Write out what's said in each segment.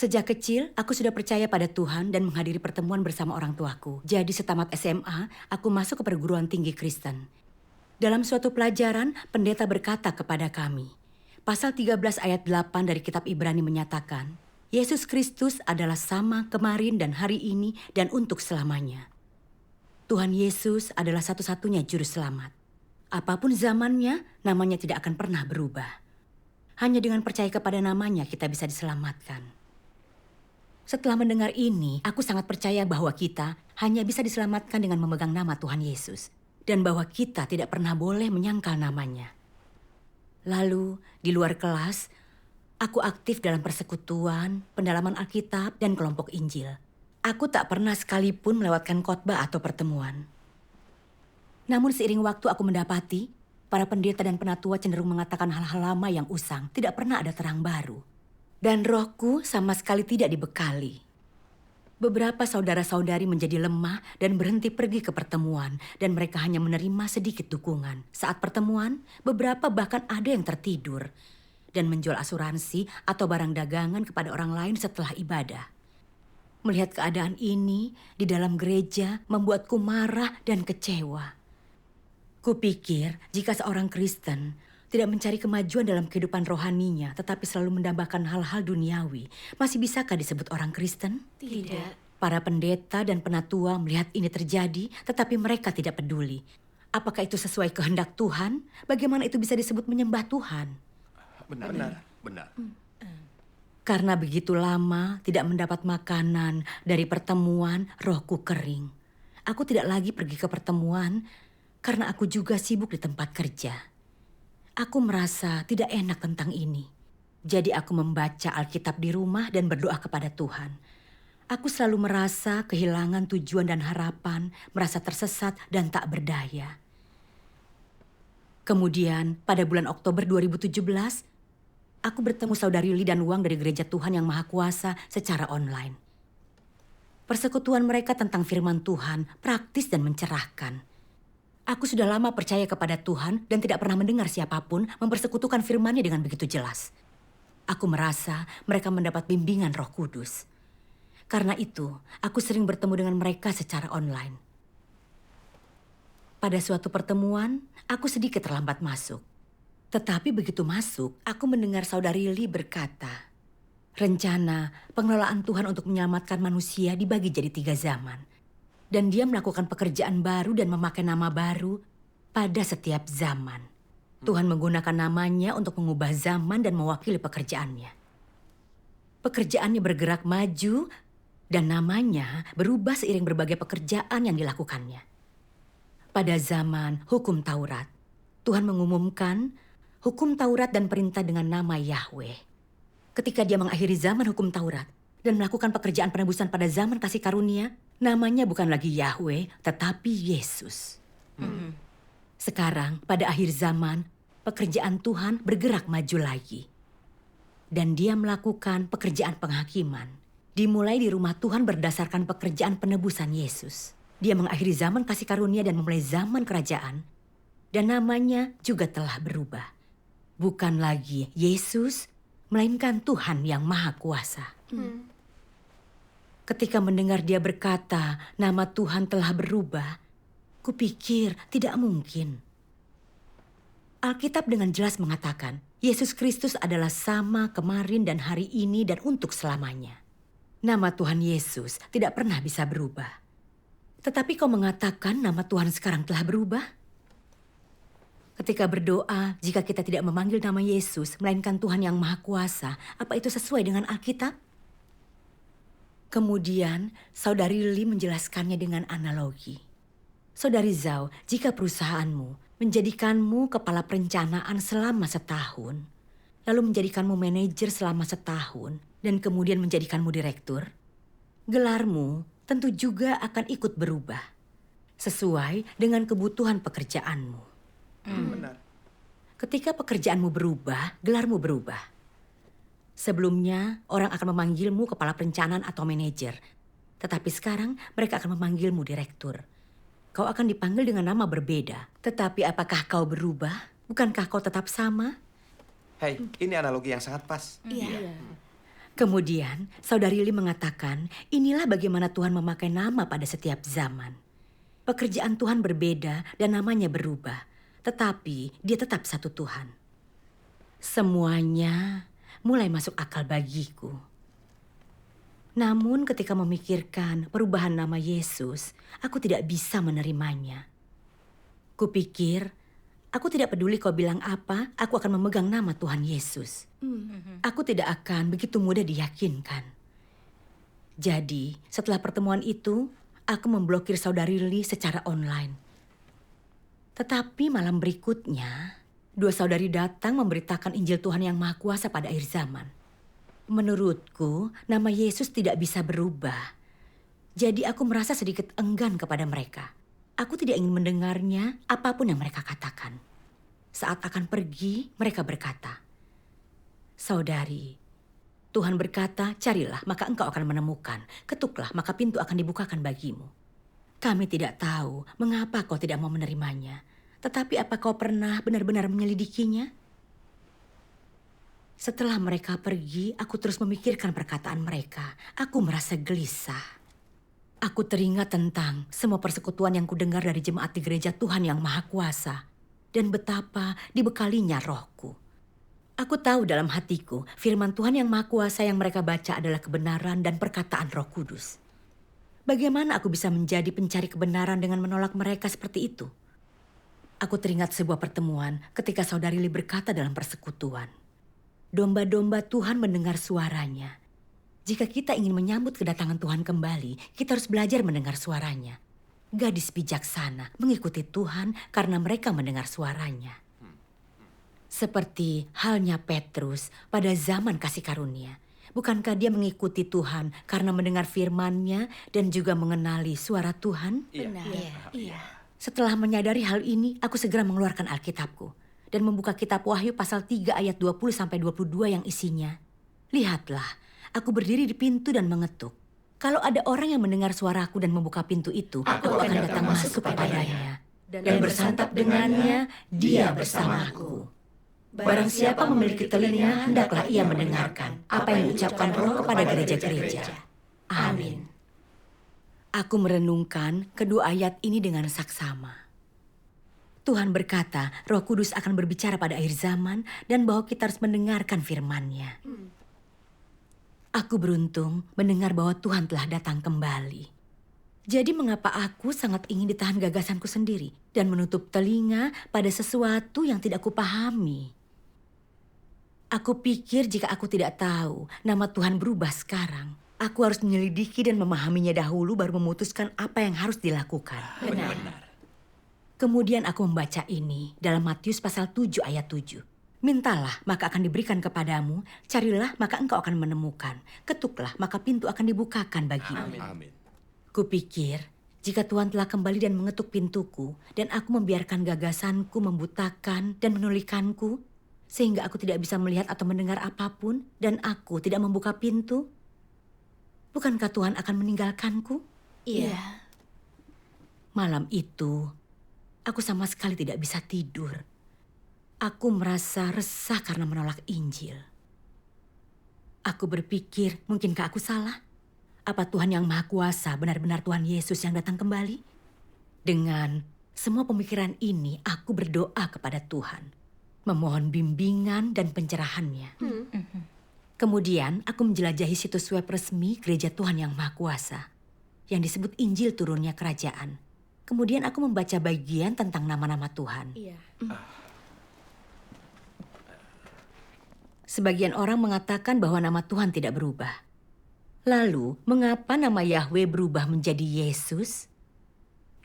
Sejak kecil, aku sudah percaya pada Tuhan dan menghadiri pertemuan bersama orang tuaku. Jadi setamat SMA, aku masuk ke perguruan tinggi Kristen. Dalam suatu pelajaran, pendeta berkata kepada kami, pasal 13 ayat 8 dari kitab Ibrani menyatakan, Yesus Kristus adalah sama kemarin dan hari ini dan untuk selamanya. Tuhan Yesus adalah satu-satunya juru selamat. Apapun zamannya, namanya tidak akan pernah berubah. Hanya dengan percaya kepada namanya kita bisa diselamatkan. Setelah mendengar ini, aku sangat percaya bahwa kita hanya bisa diselamatkan dengan memegang nama Tuhan Yesus. Dan bahwa kita tidak pernah boleh menyangkal namanya. Lalu, di luar kelas, aku aktif dalam persekutuan, pendalaman Alkitab, dan kelompok Injil. Aku tak pernah sekalipun melewatkan khotbah atau pertemuan. Namun seiring waktu aku mendapati, para pendeta dan penatua cenderung mengatakan hal-hal lama yang usang, tidak pernah ada terang baru. Dan rohku sama sekali tidak dibekali. Beberapa saudara-saudari menjadi lemah dan berhenti pergi ke pertemuan, dan mereka hanya menerima sedikit dukungan. Saat pertemuan, beberapa bahkan ada yang tertidur dan menjual asuransi atau barang dagangan kepada orang lain setelah ibadah. Melihat keadaan ini di dalam gereja membuatku marah dan kecewa. Kupikir jika seorang Kristen tidak mencari kemajuan dalam kehidupan rohaninya, tetapi selalu mendambakan hal-hal duniawi, masih bisakah disebut orang Kristen? Tidak. Para pendeta dan penatua melihat ini terjadi, tetapi mereka tidak peduli. Apakah itu sesuai kehendak Tuhan? Bagaimana itu bisa disebut menyembah Tuhan? Benar. Karena begitu lama tidak mendapat makanan dari pertemuan, rohku kering. Aku tidak lagi pergi ke pertemuan karena aku juga sibuk di tempat kerja. Aku merasa tidak enak tentang ini. Jadi aku membaca Alkitab di rumah dan berdoa kepada Tuhan. Aku selalu merasa kehilangan tujuan dan harapan, merasa tersesat dan tak berdaya. Kemudian pada bulan Oktober 2017, aku bertemu saudari Li dan Wang dari Gereja Tuhan Yang Maha Kuasa secara online. Persekutuan mereka tentang firman Tuhan praktis dan mencerahkan. Aku sudah lama percaya kepada Tuhan dan tidak pernah mendengar siapapun mempersekutukan firman-Nya dengan begitu jelas. Aku merasa mereka mendapat bimbingan Roh Kudus. Karena itu, aku sering bertemu dengan mereka secara online. Pada suatu pertemuan, aku sedikit terlambat masuk. Tetapi begitu masuk, aku mendengar saudari Li berkata, rencana pengelolaan Tuhan untuk menyelamatkan manusia dibagi jadi 3 zaman. Dan dia melakukan pekerjaan baru dan memakai nama baru pada setiap zaman. Tuhan menggunakan namanya untuk mengubah zaman dan mewakili pekerjaannya. Pekerjaannya bergerak maju dan namanya berubah seiring berbagai pekerjaan yang dilakukannya. Pada zaman hukum Taurat, Tuhan mengumumkan hukum Taurat dan perintah dengan nama Yahweh. Ketika dia mengakhiri zaman hukum Taurat dan melakukan pekerjaan penebusan pada zaman kasih karunia, namanya bukan lagi Yahweh, tetapi Yesus. Sekarang, pada akhir zaman, pekerjaan Tuhan bergerak maju lagi. Dan dia melakukan pekerjaan penghakiman. Dimulai di rumah Tuhan berdasarkan pekerjaan penebusan Yesus. Dia mengakhiri zaman kasih karunia dan memulai zaman kerajaan. Dan namanya juga telah berubah. Bukan lagi Yesus, melainkan Tuhan Yang Maha Kuasa. Ketika mendengar dia berkata, nama Tuhan telah berubah, kupikir tidak mungkin. Alkitab dengan jelas mengatakan, Yesus Kristus adalah sama kemarin dan hari ini dan untuk selamanya. Nama Tuhan Yesus tidak pernah bisa berubah. Tetapi kau mengatakan nama Tuhan sekarang telah berubah? Ketika berdoa, jika kita tidak memanggil nama Yesus, melainkan Tuhan Yang Maha Kuasa, apa itu sesuai dengan Alkitab? Kemudian, saudari Li menjelaskannya dengan analogi. Saudari Zhao, jika perusahaanmu menjadikanmu kepala perencanaan selama setahun, lalu menjadikanmu manajer selama setahun, dan kemudian menjadikanmu direktur, gelarmu tentu juga akan ikut berubah, sesuai dengan kebutuhan pekerjaanmu. Benar. Ketika pekerjaanmu berubah, gelarmu berubah. Sebelumnya, orang akan memanggilmu kepala perencanaan atau manajer. Tetapi sekarang, mereka akan memanggilmu direktur. Kau akan dipanggil dengan nama berbeda. Tetapi apakah kau berubah? Bukankah kau tetap sama? Hei, ini analogi yang sangat pas. Iya. Kemudian, Saudari Lee mengatakan, inilah bagaimana Tuhan memakai nama pada setiap zaman. Pekerjaan Tuhan berbeda dan namanya berubah, tetapi dia tetap satu Tuhan. Semuanya mulai masuk akal bagiku. Namun ketika memikirkan perubahan nama Yesus, aku tidak bisa menerimanya. Kupikir, aku tidak peduli kau bilang apa, aku akan memegang nama Tuhan Yesus. Aku tidak akan begitu mudah diyakinkan. Jadi, setelah pertemuan itu, aku memblokir Saudari Lee secara online. Tetapi malam berikutnya, dua saudari datang memberitakan Injil Tuhan yang Maha Kuasa pada akhir zaman. Menurutku, nama Yesus tidak bisa berubah. Jadi aku merasa sedikit enggan kepada mereka. Aku tidak ingin mendengarnya apapun yang mereka katakan. Saat akan pergi, mereka berkata, "Saudari, Tuhan berkata, carilah maka engkau akan menemukan. Ketuklah maka pintu akan dibukakan bagimu. Kami tidak tahu mengapa kau tidak mau menerimanya. Tetapi apa kau pernah benar-benar menyelidikinya?" Setelah mereka pergi, aku terus memikirkan perkataan mereka. Aku merasa gelisah. Aku teringat tentang semua persekutuan yang kudengar dari jemaat di gereja Tuhan yang Maha Kuasa. Dan betapa dibekalinya rohku. Aku tahu dalam hatiku, firman Tuhan yang Maha Kuasa yang mereka baca adalah kebenaran dan perkataan Roh Kudus. Bagaimana aku bisa menjadi pencari kebenaran dengan menolak mereka seperti itu? Aku teringat sebuah pertemuan ketika Saudari Lee berkata dalam persekutuan, "Domba-domba Tuhan mendengar suaranya. Jika kita ingin menyambut kedatangan Tuhan kembali, kita harus belajar mendengar suaranya. Gadis bijaksana mengikuti Tuhan karena mereka mendengar suaranya." Seperti halnya Petrus pada zaman kasih karunia. Bukankah dia mengikuti Tuhan karena mendengar firman-Nya dan juga mengenali suara Tuhan? Iya. Setelah menyadari hal ini, aku segera mengeluarkan Alkitabku dan membuka kitab Wahyu pasal 3 ayat 20-22 yang isinya, "Lihatlah, aku berdiri di pintu dan mengetuk. Kalau ada orang yang mendengar suaraku dan membuka pintu itu, aku akan datang masuk kepadanya dan bersantap dengannya, dia bersamaku. Barang siapa memiliki telinga, hendaklah ia mendengarkan apa yang diucapkan Roh kepada gereja-gereja. Amin." Aku merenungkan kedua ayat ini dengan saksama. Tuhan berkata, Roh Kudus akan berbicara pada akhir zaman dan bahwa kita harus mendengarkan firman-Nya. Aku beruntung mendengar bahwa Tuhan telah datang kembali. Jadi mengapa aku sangat ingin ditahan gagasanku sendiri dan menutup telinga pada sesuatu yang tidak kupahami? Aku pikir jika aku tidak tahu nama Tuhan berubah sekarang, aku harus menyelidiki dan memahaminya dahulu baru memutuskan apa yang harus dilakukan. Benar. Kemudian aku membaca ini dalam Matius pasal 7 ayat 7. "Mintalah maka akan diberikan kepadamu, carilah maka engkau akan menemukan, ketuklah maka pintu akan dibukakan bagimu." Amin. Kupikir jika Tuhan telah kembali dan mengetuk pintuku dan aku membiarkan gagasanku membutakan dan menulikanku sehingga aku tidak bisa melihat atau mendengar apapun dan aku tidak membuka pintu, bukankah Tuhan akan meninggalkanku? Iya. Malam itu, aku sama sekali tidak bisa tidur. Aku merasa resah karena menolak Injil. Aku berpikir, mungkinkah aku salah? Apa Tuhan yang Maha Kuasa benar-benar Tuhan Yesus yang datang kembali? Dengan semua pemikiran ini, aku berdoa kepada Tuhan, memohon bimbingan dan pencerahan-Nya. Kemudian, aku menjelajahi situs web resmi Gereja Tuhan yang Maha Kuasa, yang disebut Injil Turunnya Kerajaan. Kemudian aku membaca bagian tentang nama-nama Tuhan. Iya. Sebagian orang mengatakan bahwa nama Tuhan tidak berubah. Lalu, mengapa nama Yahweh berubah menjadi Yesus?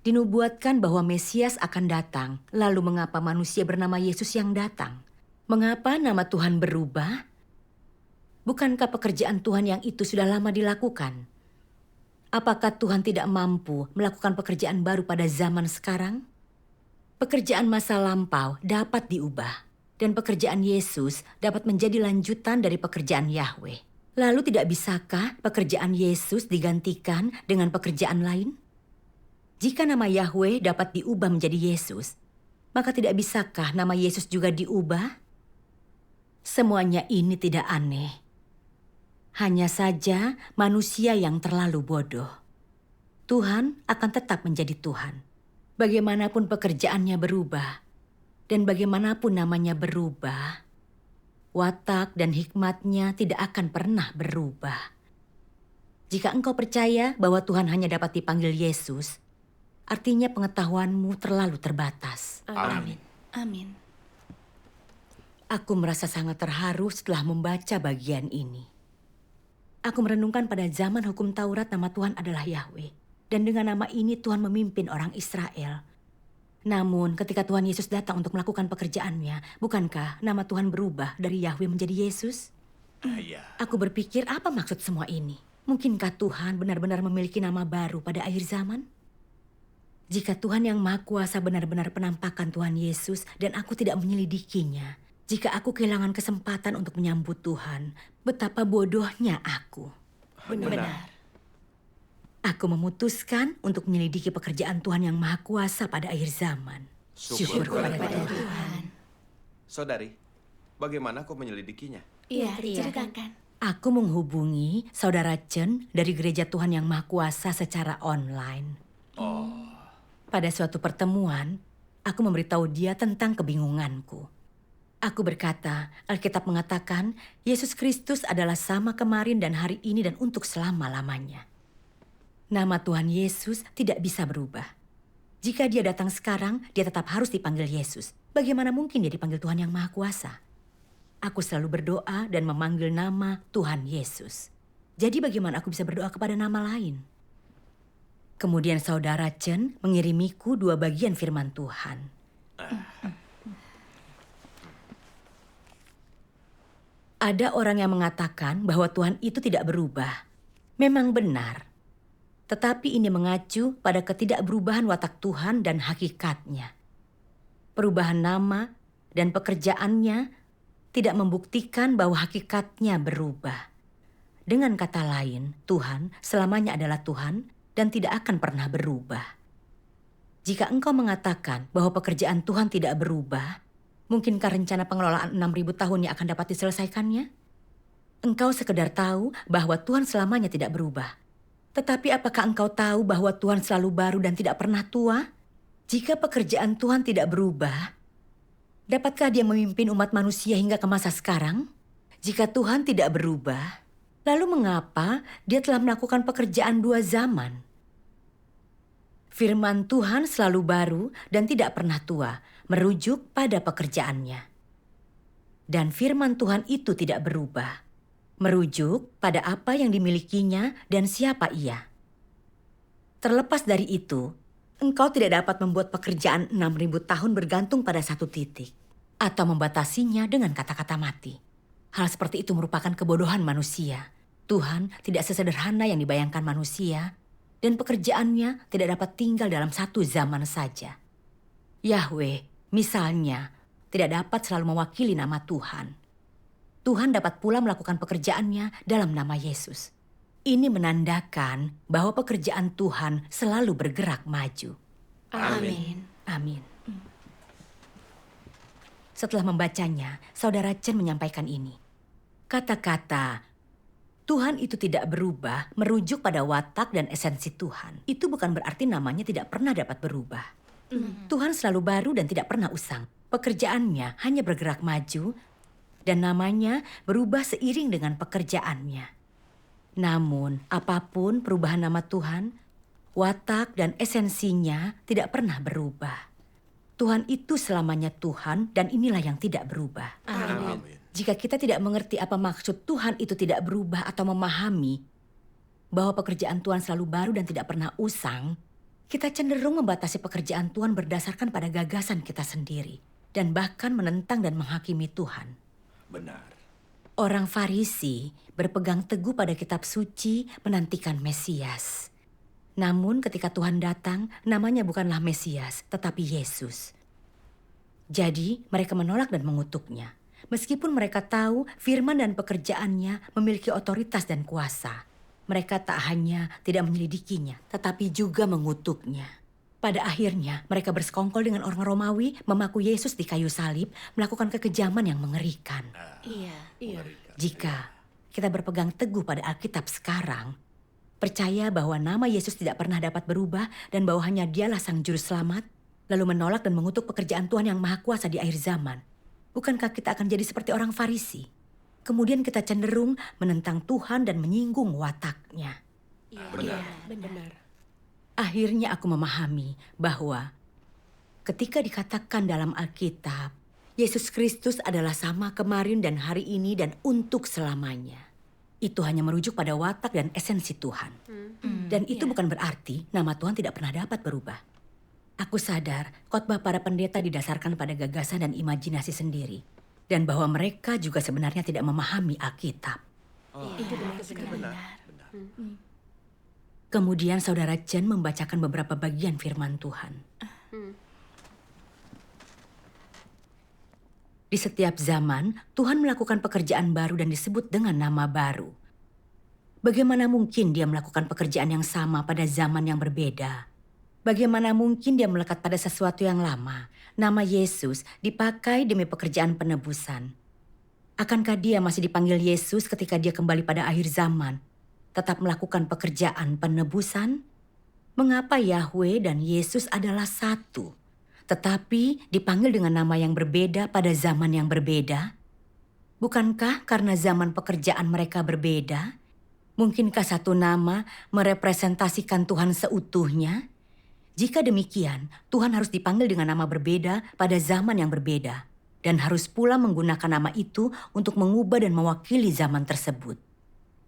Dinubuatkan bahwa Mesias akan datang, lalu mengapa manusia bernama Yesus yang datang? Mengapa nama Tuhan berubah? Bukankah pekerjaan Tuhan yang itu sudah lama dilakukan? Apakah Tuhan tidak mampu melakukan pekerjaan baru pada zaman sekarang? Pekerjaan masa lampau dapat diubah, dan pekerjaan Yesus dapat menjadi lanjutan dari pekerjaan Yahweh. Lalu tidak bisakah pekerjaan Yesus digantikan dengan pekerjaan lain? Jika nama Yahweh dapat diubah menjadi Yesus, maka tidak bisakah nama Yesus juga diubah? Semuanya ini tidak aneh. Hanya saja manusia yang terlalu bodoh. Tuhan akan tetap menjadi Tuhan. Bagaimanapun pekerjaannya berubah, dan bagaimanapun namanya berubah, watak dan hikmatnya tidak akan pernah berubah. Jika engkau percaya bahwa Tuhan hanya dapat dipanggil Yesus, artinya pengetahuanmu terlalu terbatas. Amin. Amin. Aku merasa sangat terharu setelah membaca bagian ini. Aku merenungkan pada zaman hukum Taurat nama Tuhan adalah Yahweh. Dan dengan nama ini Tuhan memimpin orang Israel. Namun ketika Tuhan Yesus datang untuk melakukan pekerjaannya, bukankah nama Tuhan berubah dari Yahweh menjadi Yesus? Iya. Aku berpikir apa maksud semua ini? Mungkinkah Tuhan benar-benar memiliki nama baru pada akhir zaman? Jika Tuhan yang Maha Kuasa benar-benar penampakan Tuhan Yesus dan aku tidak menyelidikinya, jika aku kehilangan kesempatan untuk menyambut Tuhan, betapa bodohnya aku. Benar. Aku memutuskan untuk menyelidiki pekerjaan Tuhan yang Maha Kuasa pada akhir zaman. Syukur kepada Pada Tuhan. Tuhan. Saudari, bagaimana kau menyelidikinya? Iya, Iya. ceritakan. Aku menghubungi Saudara Chen dari Gereja Tuhan yang Maha Kuasa secara online. Pada suatu pertemuan, aku memberitahu dia tentang kebingunganku. Aku berkata, Alkitab mengatakan Yesus Kristus adalah sama kemarin dan hari ini dan untuk selama-lamanya. Nama Tuhan Yesus tidak bisa berubah. Jika dia datang sekarang, dia tetap harus dipanggil Yesus. Bagaimana mungkin dia dipanggil Tuhan yang Maha Kuasa? Aku selalu berdoa dan memanggil nama Tuhan Yesus. Jadi bagaimana aku bisa berdoa kepada nama lain? Kemudian Saudara Chen mengirimiku 2 bagian firman Tuhan. Ada orang yang mengatakan bahwa Tuhan itu tidak berubah. Memang benar. Tetapi ini mengacu pada ketidakberubahan watak Tuhan dan hakikatnya. Perubahan nama dan pekerjaannya tidak membuktikan bahwa hakikatnya berubah. Dengan kata lain, Tuhan selamanya adalah Tuhan dan tidak akan pernah berubah. Jika engkau mengatakan bahwa pekerjaan Tuhan tidak berubah, mungkinkah rencana pengelolaan 6.000 tahun yang akan dapat diselesaikannya? Engkau sekedar tahu bahwa Tuhan selamanya tidak berubah. Tetapi apakah engkau tahu bahwa Tuhan selalu baru dan tidak pernah tua? Jika pekerjaan Tuhan tidak berubah, dapatkah dia memimpin umat manusia hingga ke masa sekarang? Jika Tuhan tidak berubah, lalu mengapa dia telah melakukan pekerjaan 2 zaman? Firman Tuhan selalu baru dan tidak pernah tua, merujuk pada pekerjaannya. Dan firman Tuhan itu tidak berubah, merujuk pada apa yang dimilikinya dan siapa ia. Terlepas dari itu, engkau tidak dapat membuat pekerjaan 6.000 tahun bergantung pada satu titik, atau membatasinya dengan kata-kata mati. Hal seperti itu merupakan kebodohan manusia. Tuhan tidak sesederhana yang dibayangkan manusia, dan pekerjaannya tidak dapat tinggal dalam satu zaman saja. Yahweh, misalnya, tidak dapat selalu mewakili nama Tuhan. Tuhan dapat pula melakukan pekerjaannya dalam nama Yesus. Ini menandakan bahwa pekerjaan Tuhan selalu bergerak maju. Amin. Amin. Setelah membacanya, Saudara Chen menyampaikan ini. Kata-kata Tuhan itu tidak berubah merujuk pada watak dan esensi Tuhan. Itu bukan berarti namanya tidak pernah dapat berubah. Tuhan selalu baru dan tidak pernah usang. Pekerjaannya hanya bergerak maju dan namanya berubah seiring dengan pekerjaannya. Namun, apapun perubahan nama Tuhan, watak dan esensinya tidak pernah berubah. Tuhan itu selamanya Tuhan dan inilah yang tidak berubah. Amin. Jika kita tidak mengerti apa maksud Tuhan itu tidak berubah atau memahami bahwa pekerjaan Tuhan selalu baru dan tidak pernah usang, kita cenderung membatasi pekerjaan Tuhan berdasarkan pada gagasan kita sendiri dan bahkan menentang dan menghakimi Tuhan. Benar. Orang Farisi berpegang teguh pada kitab suci menantikan Mesias. Namun ketika Tuhan datang, namanya bukanlah Mesias, tetapi Yesus. Jadi mereka menolak dan mengutuknya. Meskipun mereka tahu firman dan pekerjaannya memiliki otoritas dan kuasa. Mereka tak hanya tidak menyelidikinya, tetapi juga mengutuknya. Pada akhirnya mereka bersekongkol dengan orang Romawi, memaku Yesus di kayu salib, melakukan kekejaman yang mengerikan. Iya. Jika kita berpegang teguh pada Alkitab sekarang, percaya bahwa nama Yesus tidak pernah dapat berubah dan bahwa hanya Dialah Sang Juru Selamat, lalu menolak dan mengutuk pekerjaan Tuhan yang Maha Kuasa di akhir zaman, bukankah kita akan jadi seperti orang Farisi? Kemudian kita cenderung menentang Tuhan dan menyinggung wataknya. Benar. Benar. Akhirnya aku memahami bahwa ketika dikatakan dalam Alkitab, Yesus Kristus adalah sama kemarin dan hari ini dan untuk selamanya. Itu hanya merujuk pada watak dan esensi Tuhan. Dan itu bukan berarti nama Tuhan tidak pernah dapat berubah. Aku sadar khotbah para pendeta didasarkan pada gagasan dan imajinasi sendiri. Dan bahwa mereka juga sebenarnya tidak memahami Alkitab. Itu benar sekali. Benar. Kemudian saudara Chen membacakan beberapa bagian firman Tuhan. Di setiap zaman, Tuhan melakukan pekerjaan baru dan disebut dengan nama baru. Bagaimana mungkin Dia melakukan pekerjaan yang sama pada zaman yang berbeda? Bagaimana mungkin Dia melekat pada sesuatu yang lama? Nama Yesus dipakai demi pekerjaan penebusan. Akankah Dia masih dipanggil Yesus ketika Dia kembali pada akhir zaman, tetap melakukan pekerjaan penebusan? Mengapa Yahweh dan Yesus adalah satu, tetapi dipanggil dengan nama yang berbeda pada zaman yang berbeda? Bukankah karena zaman pekerjaan mereka berbeda? Mungkinkah satu nama merepresentasikan Tuhan seutuhnya? Jika demikian, Tuhan harus dipanggil dengan nama berbeda pada zaman yang berbeda, dan harus pula menggunakan nama itu untuk mengubah dan mewakili zaman tersebut.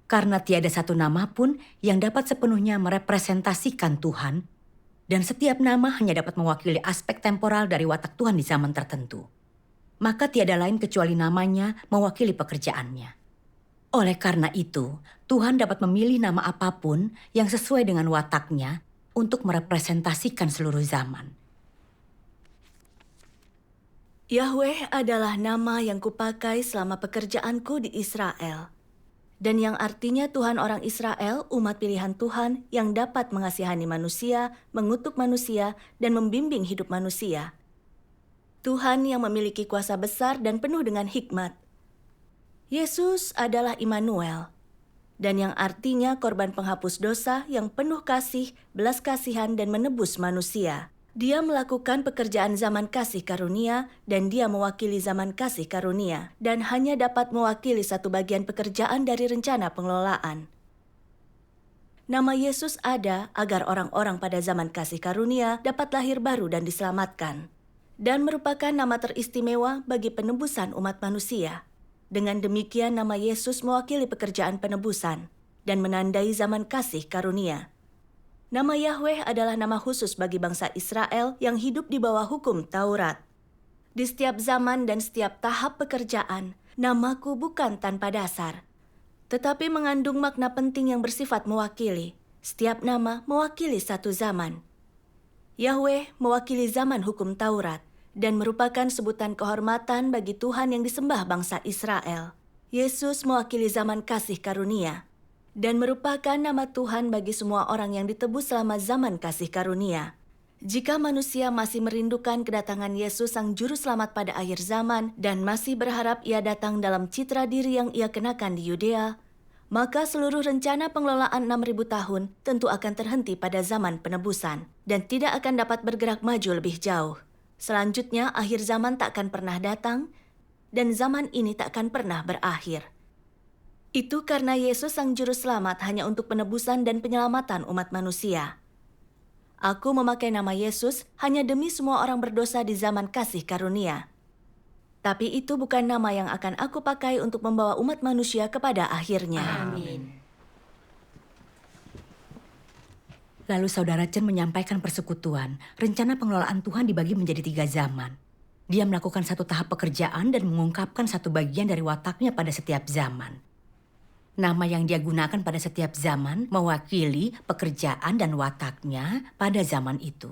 Karena tiada satu nama pun yang dapat sepenuhnya merepresentasikan Tuhan, dan setiap nama hanya dapat mewakili aspek temporal dari watak Tuhan di zaman tertentu. Maka tiada lain kecuali namanya mewakili pekerjaannya. Oleh karena itu, Tuhan dapat memilih nama apapun yang sesuai dengan wataknya untuk merepresentasikan seluruh zaman. Yahweh adalah nama yang kupakai selama pekerjaanku di Israel. Dan yang artinya Tuhan orang Israel, umat pilihan Tuhan yang dapat mengasihani manusia, mengutuk manusia, dan membimbing hidup manusia. Tuhan yang memiliki kuasa besar dan penuh dengan hikmat. Yesus adalah Immanuel, dan yang artinya korban penghapus dosa yang penuh kasih, belas kasihan, dan menebus manusia. Dia melakukan pekerjaan zaman kasih karunia dan dia mewakili zaman kasih karunia dan hanya dapat mewakili satu bagian pekerjaan dari rencana pengelolaan. Nama Yesus ada agar orang-orang pada zaman kasih karunia dapat lahir baru dan diselamatkan dan merupakan nama teristimewa bagi penebusan umat manusia. Dengan demikian nama Yesus mewakili pekerjaan penebusan dan menandai zaman kasih karunia. Nama Yahweh adalah nama khusus bagi bangsa Israel yang hidup di bawah hukum Taurat. Di setiap zaman dan setiap tahap pekerjaan, namaku bukan tanpa dasar, tetapi mengandung makna penting yang bersifat mewakili. Setiap nama mewakili satu zaman. Yahweh mewakili zaman hukum Taurat dan merupakan sebutan kehormatan bagi Tuhan yang disembah bangsa Israel. Yesus mewakili zaman kasih karunia dan merupakan nama Tuhan bagi semua orang yang ditebus selama zaman kasih karunia. Jika manusia masih merindukan kedatangan Yesus Sang Juru Selamat pada akhir zaman dan masih berharap Ia datang dalam citra diri yang Ia kenakan di Yudea, maka seluruh rencana pengelolaan 6.000 tahun tentu akan terhenti pada zaman penebusan dan tidak akan dapat bergerak maju lebih jauh. Selanjutnya, akhir zaman tak akan pernah datang dan zaman ini tak akan pernah berakhir. Itu karena Yesus Sang Juru Selamat hanya untuk penebusan dan penyelamatan umat manusia. Aku memakai nama Yesus hanya demi semua orang berdosa di zaman kasih karunia. Tapi itu bukan nama yang akan aku pakai untuk membawa umat manusia kepada akhirnya. Amin. Lalu saudara Chen menyampaikan persekutuan, rencana pengelolaan Tuhan dibagi menjadi 3 zaman. Dia melakukan satu tahap pekerjaan dan mengungkapkan satu bagian dari wataknya pada setiap zaman. Nama yang dia gunakan pada setiap zaman mewakili pekerjaan dan wataknya pada zaman itu.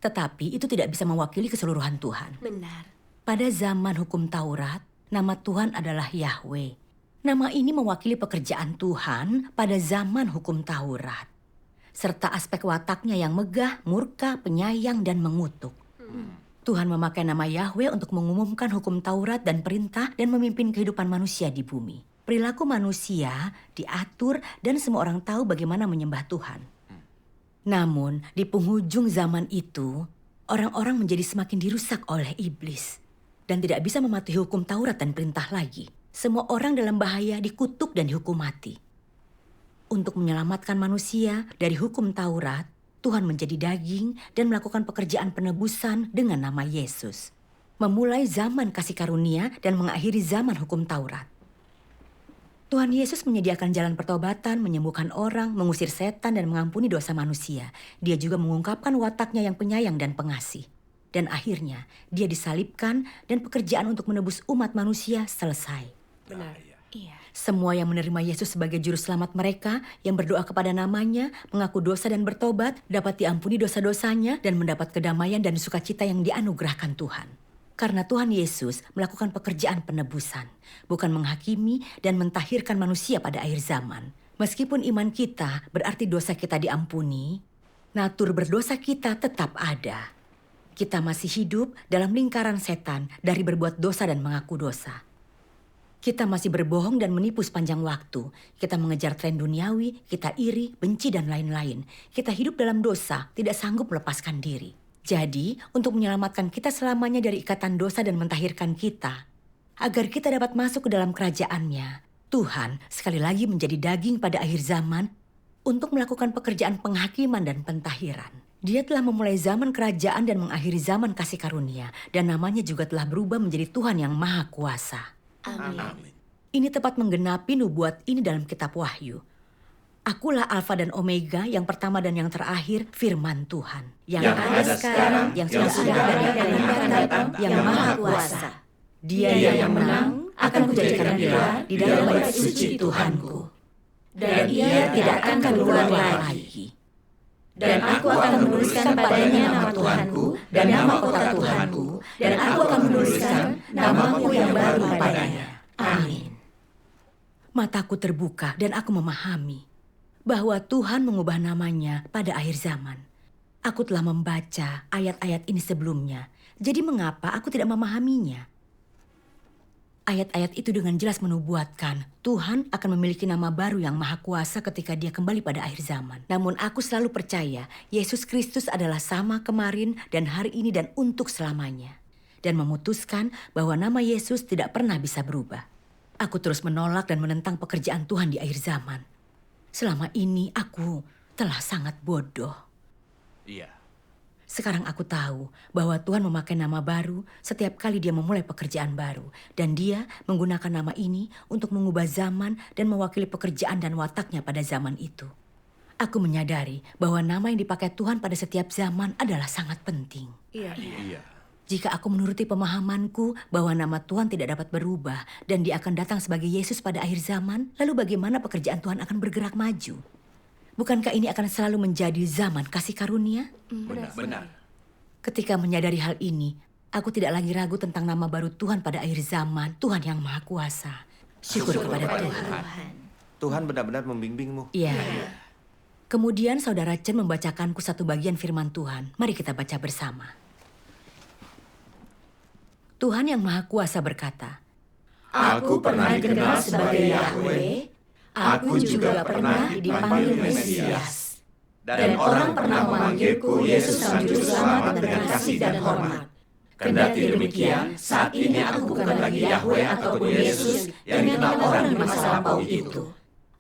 Tetapi itu tidak bisa mewakili keseluruhan Tuhan. Benar. Pada zaman hukum Taurat, nama Tuhan adalah Yahweh. Nama ini mewakili pekerjaan Tuhan pada zaman hukum Taurat, serta aspek wataknya yang megah, murka, penyayang, dan mengutuk. Tuhan memakai nama Yahweh untuk mengumumkan hukum Taurat dan perintah dan memimpin kehidupan manusia di bumi. Perilaku manusia diatur dan semua orang tahu bagaimana menyembah Tuhan. Namun, di penghujung zaman itu, orang-orang menjadi semakin dirusak oleh iblis dan tidak bisa mematuhi hukum Taurat dan perintah lagi. Semua orang dalam bahaya dikutuk dan dihukum mati. Untuk menyelamatkan manusia dari hukum Taurat, Tuhan menjadi daging dan melakukan pekerjaan penebusan dengan nama Yesus. Memulai zaman kasih karunia dan mengakhiri zaman hukum Taurat. Tuhan Yesus menyediakan jalan pertobatan, menyembuhkan orang, mengusir setan, dan mengampuni dosa manusia. Dia juga mengungkapkan wataknya yang penyayang dan pengasih. Dan akhirnya, dia disalibkan dan pekerjaan untuk menebus umat manusia selesai. Benar. Iya. Semua yang menerima Yesus sebagai juru selamat mereka, yang berdoa kepada namanya, mengaku dosa dan bertobat, dapat diampuni dosa-dosanya, dan mendapat kedamaian dan sukacita yang dianugerahkan Tuhan. Karena Tuhan Yesus melakukan pekerjaan penebusan, bukan menghakimi dan mentahirkan manusia pada akhir zaman. Meskipun iman kita berarti dosa kita diampuni, natur berdosa kita tetap ada. Kita masih hidup dalam lingkaran setan dari berbuat dosa dan mengaku dosa. Kita masih berbohong dan menipu sepanjang waktu. Kita mengejar tren duniawi, kita iri, benci, dan lain-lain. Kita hidup dalam dosa, tidak sanggup melepaskan diri. Jadi, untuk menyelamatkan kita selamanya dari ikatan dosa dan mentahirkan kita, agar kita dapat masuk ke dalam kerajaan-Nya, Tuhan sekali lagi menjadi daging pada akhir zaman untuk melakukan pekerjaan penghakiman dan pentahiran. Dia telah memulai zaman kerajaan dan mengakhiri zaman kasih karunia, dan namanya juga telah berubah menjadi Tuhan yang Maha Kuasa. Amin. Ini tepat menggenapi nubuat ini dalam kitab Wahyu. Akulah Alfa dan Omega, yang pertama dan yang terakhir, firman Tuhan. Yang ada sekarang, yang sudah ada dan yang akan datang, yang Maha Kuasa. Dia yang menang akan kujadikan dia di dalam bait suci Tuhanku. Dan ia tidak akan keluar lagi. Dan aku akan menuliskan padanya nama Tuhanku dan nama kota Tuhanku. Dan aku akan menuliskan namaku yang baru padanya. Amin. Mataku terbuka dan aku memahami bahwa Tuhan mengubah namanya pada akhir zaman. Aku telah membaca ayat-ayat ini sebelumnya, jadi mengapa aku tidak memahaminya? Ayat-ayat itu dengan jelas menubuatkan Tuhan akan memiliki nama baru yang maha kuasa ketika dia kembali pada akhir zaman. Namun aku selalu percaya Yesus Kristus adalah sama kemarin dan hari ini dan untuk selamanya. Dan memutuskan bahwa nama Yesus tidak pernah bisa berubah. Aku terus menolak dan menentang pekerjaan Tuhan di akhir zaman. Selama ini aku telah sangat bodoh. Iya. Sekarang aku tahu bahwa Tuhan memakai nama baru setiap kali dia memulai pekerjaan baru. Dan dia menggunakan nama ini untuk mengubah zaman dan mewakili pekerjaan dan wataknya pada zaman itu. Aku menyadari bahwa nama yang dipakai Tuhan pada setiap zaman adalah sangat penting. Iya. Jika aku menuruti pemahamanku bahwa nama Tuhan tidak dapat berubah dan dia akan datang sebagai Yesus pada akhir zaman, lalu bagaimana pekerjaan Tuhan akan bergerak maju? Bukankah ini akan selalu menjadi zaman kasih karunia? Benar. Ketika menyadari hal ini, aku tidak lagi ragu tentang nama baru Tuhan pada akhir zaman, Tuhan yang Maha Kuasa. Syukur kepada Tuhan. Tuhan benar-benar membimbingmu. Iya. Kemudian saudara Chen membacakanku satu bagian firman Tuhan. Mari kita baca bersama. Tuhan yang Maha Kuasa berkata, Aku pernah dikenal sebagai Yahweh, aku juga pernah dipanggil Mesias. Dan orang pernah memanggilku Yesus Sang Juru Selamat dengan kasih dan hormat. Kendati demikian, saat ini aku bukan lagi Yahweh ataupun Yesus yang dikenal orang di masa lampau itu.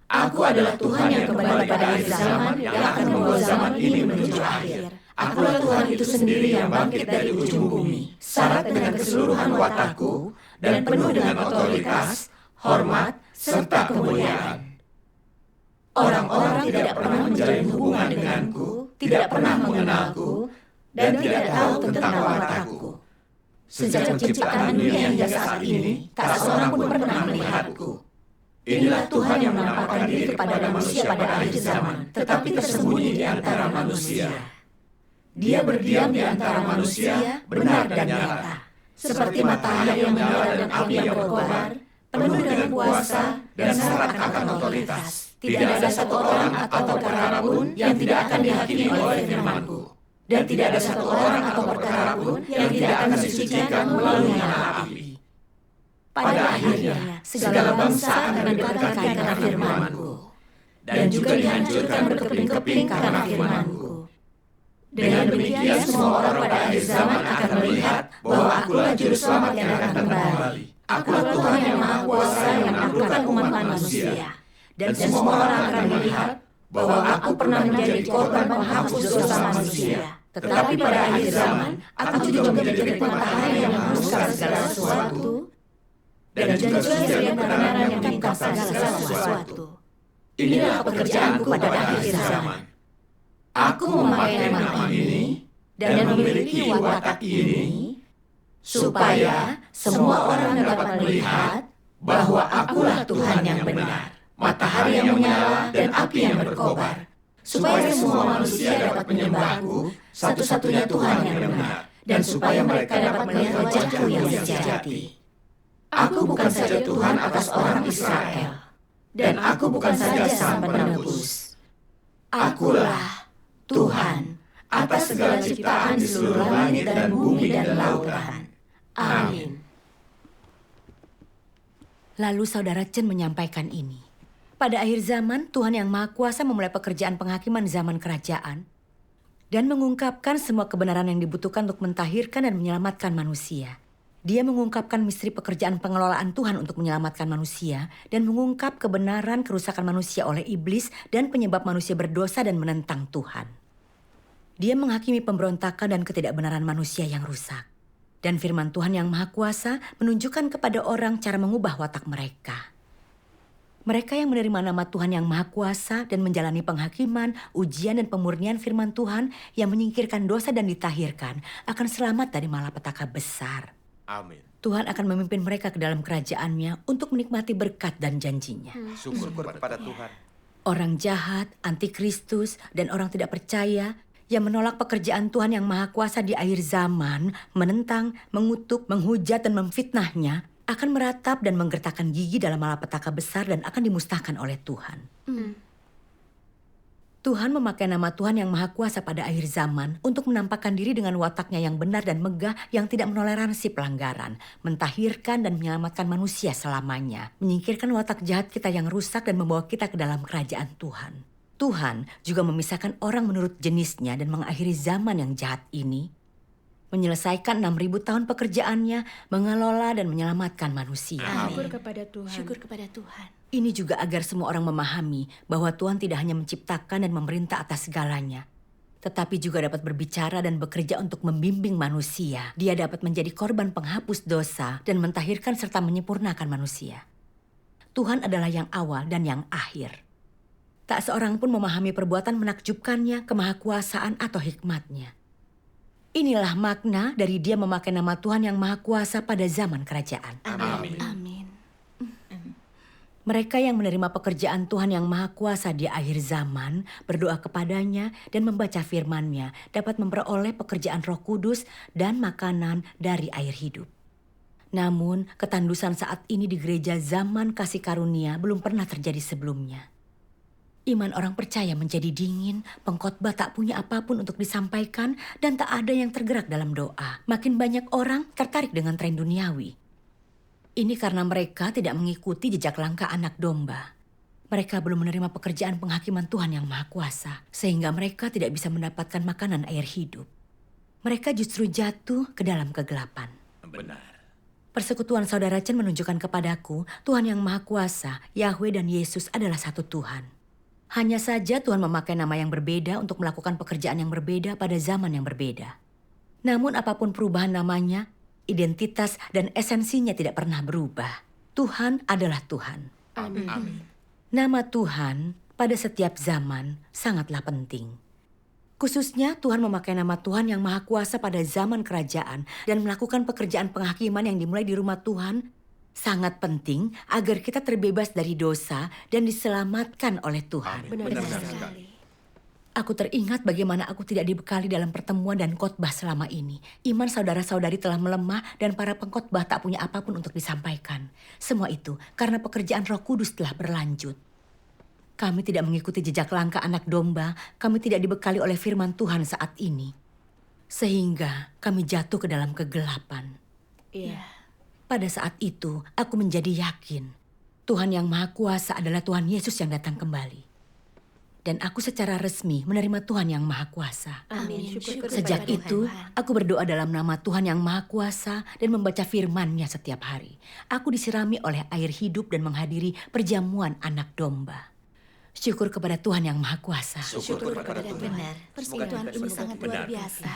Aku adalah Tuhan yang kembali pada akhir zaman yang akan membawa zaman ini menuju akhir. Akulah Tuhan itu sendiri yang bangkit dari ujung bumi, syarat dengan keseluruhan watakku, dan penuh dengan otoritas, hormat, serta kemuliaan. Orang-orang tidak pernah menjalin hubungan denganku, tidak pernah mengenalku, dan tidak tahu tentang watakku. Sejak penciptaan dunia hingga saat ini, tak seorang pun pernah melihatku. Inilah Tuhan yang menampakkan diri kepada manusia pada akhir zaman, tetapi tersembunyi di antara manusia. Dia berdiam di antara manusia, benar dan nyata. Seperti matahari yang menyala dan api yang berkobar, penuh dengan kuasa dan syarat akan otoritas. Tidak ada satu orang atau perkara pun yang tidak akan dihakimi oleh firman-Ku. Dan tidak ada satu orang atau perkara pun yang tidak akan disucikan melalui nyala api. Pada akhirnya, segala bangsa akan diberkati karena firman-Ku, dan juga dihancurkan berkeping-keping karena firman-Ku. Dengan demikian semua orang pada akhir zaman akan melihat bahwa Akulah Juru Selamat yang akan kembali. Akulah Tuhan yang Maha Kuasa yang menaklukkan umat manusia. Dan semua orang akan melihat bahwa Aku pernah menjadi korban penghapus dosa manusia. Tetapi pada akhir zaman, Aku juga menjadi matahari yang menghapuskan segala sesuatu, dan juga jadi kebenaran yang meningkat segala sesuatu. Inilah pekerjaanku pada akhir zaman. Aku memakai nama ini dan memiliki watak ini, supaya semua orang dapat melihat bahwa Akulah Tuhan yang benar, matahari yang menyala dan api yang berkobar, supaya semua manusia dapat menyembah-Ku, satu-satunya Tuhan yang benar, dan supaya mereka dapat melihat wajah-Ku yang sejati. Aku bukan saja Tuhan atas orang Israel, dan Aku bukan saja Sang Penebus. Akulah Tuhan atas segala ciptaan di seluruh langit dan bumi dan lautan. Amin. Lalu saudara Chen menyampaikan ini. Pada akhir zaman, Tuhan yang Maha Kuasa memulai pekerjaan penghakiman zaman kerajaan dan mengungkapkan semua kebenaran yang dibutuhkan untuk mentahirkan dan menyelamatkan manusia. Dia mengungkapkan misteri pekerjaan pengelolaan Tuhan untuk menyelamatkan manusia dan mengungkap kebenaran kerusakan manusia oleh iblis dan penyebab manusia berdosa dan menentang Tuhan. Dia menghakimi pemberontakan dan ketidakbenaran manusia yang rusak. Dan firman Tuhan yang Maha Kuasa menunjukkan kepada orang cara mengubah watak mereka. Mereka yang menerima nama Tuhan yang Maha Kuasa dan menjalani penghakiman, ujian dan pemurnian firman Tuhan yang menyingkirkan dosa dan ditahirkan akan selamat dari malapetaka besar. Amin. Tuhan akan memimpin mereka ke dalam kerajaannya untuk menikmati berkat dan janjinya. Syukur kepada Tuhan. Orang jahat, antikristus, dan orang tidak percaya yang menolak pekerjaan Tuhan yang Maha Kuasa di akhir zaman, menentang, mengutuk, menghujat, dan memfitnahnya, akan meratap dan menggertakkan gigi dalam malapetaka besar dan akan dimusnahkan oleh Tuhan. Tuhan memakai nama Tuhan yang Maha Kuasa pada akhir zaman untuk menampakkan diri dengan wataknya yang benar dan megah yang tidak menoleransi pelanggaran, mentahirkan dan menyelamatkan manusia selamanya, menyingkirkan watak jahat kita yang rusak dan membawa kita ke dalam kerajaan Tuhan. Tuhan juga memisahkan orang menurut jenisnya dan mengakhiri zaman yang jahat ini, menyelesaikan 6.000 tahun pekerjaannya, mengelola dan menyelamatkan manusia. Syukur kepada Tuhan. Syukur kepada Tuhan. Ini juga agar semua orang memahami bahwa Tuhan tidak hanya menciptakan dan memerintah atas segalanya, tetapi juga dapat berbicara dan bekerja untuk membimbing manusia. Dia dapat menjadi korban penghapus dosa dan mentahirkan serta menyempurnakan manusia. Tuhan adalah yang awal dan yang akhir. Tak seorang pun memahami perbuatan menakjubkannya, kemahakuasaan atau hikmatnya. Inilah makna dari dia memakai nama Tuhan yang Maha Kuasa pada zaman kerajaan. Amin. Amin. Mereka yang menerima pekerjaan Tuhan yang Maha Kuasa di akhir zaman, berdoa kepadanya dan membaca firman-Nya, dapat memperoleh pekerjaan Roh Kudus dan makanan dari air hidup. Namun, ketandusan saat ini di gereja zaman kasih karunia belum pernah terjadi sebelumnya. Iman orang percaya menjadi dingin, pengkhotbah tak punya apapun untuk disampaikan, dan tak ada yang tergerak dalam doa. Makin banyak orang tertarik dengan tren duniawi. Ini karena mereka tidak mengikuti jejak langkah anak domba. Mereka belum menerima pekerjaan penghakiman Tuhan yang Maha Kuasa, sehingga mereka tidak bisa mendapatkan makanan air hidup. Mereka justru jatuh ke dalam kegelapan. Benar. Persekutuan saudara Chen menunjukkan kepadaku, Tuhan yang Maha Kuasa, Yahweh dan Yesus adalah satu Tuhan. Hanya saja Tuhan memakai nama yang berbeda untuk melakukan pekerjaan yang berbeda pada zaman yang berbeda. Namun apapun perubahan namanya, identitas dan esensinya tidak pernah berubah. Tuhan adalah Tuhan. Amin. Nama Tuhan pada setiap zaman sangatlah penting. Khususnya Tuhan memakai nama Tuhan yang Maha Kuasa pada zaman kerajaan dan melakukan pekerjaan penghakiman yang dimulai di rumah Tuhan sangat penting agar kita terbebas dari dosa dan diselamatkan oleh Tuhan. Benar sekali. Aku teringat bagaimana aku tidak dibekali dalam pertemuan dan khotbah selama ini. Iman saudara-saudari telah melemah dan para pengkhotbah tak punya apapun untuk disampaikan. Semua itu karena pekerjaan Roh Kudus telah berlanjut. Kami tidak mengikuti jejak langkah anak domba, kami tidak dibekali oleh firman Tuhan saat ini. Sehingga kami jatuh ke dalam kegelapan. Iya. Pada saat itu, aku menjadi yakin Tuhan yang Maha Kuasa adalah Tuhan Yesus yang datang kembali. Dan aku secara resmi menerima Tuhan yang Maha Kuasa. Amin. Syukur Sejak kepada itu, Tuhan. aku berdoa dalam nama Tuhan yang Maha Kuasa dan membaca firman-Nya setiap hari. Aku disirami oleh air hidup dan menghadiri perjamuan anak domba. Syukur kepada Tuhan yang Maha Kuasa. Syukur kepada Tuhan. Benar. Persekutuan ini sangat luar Benar. biasa.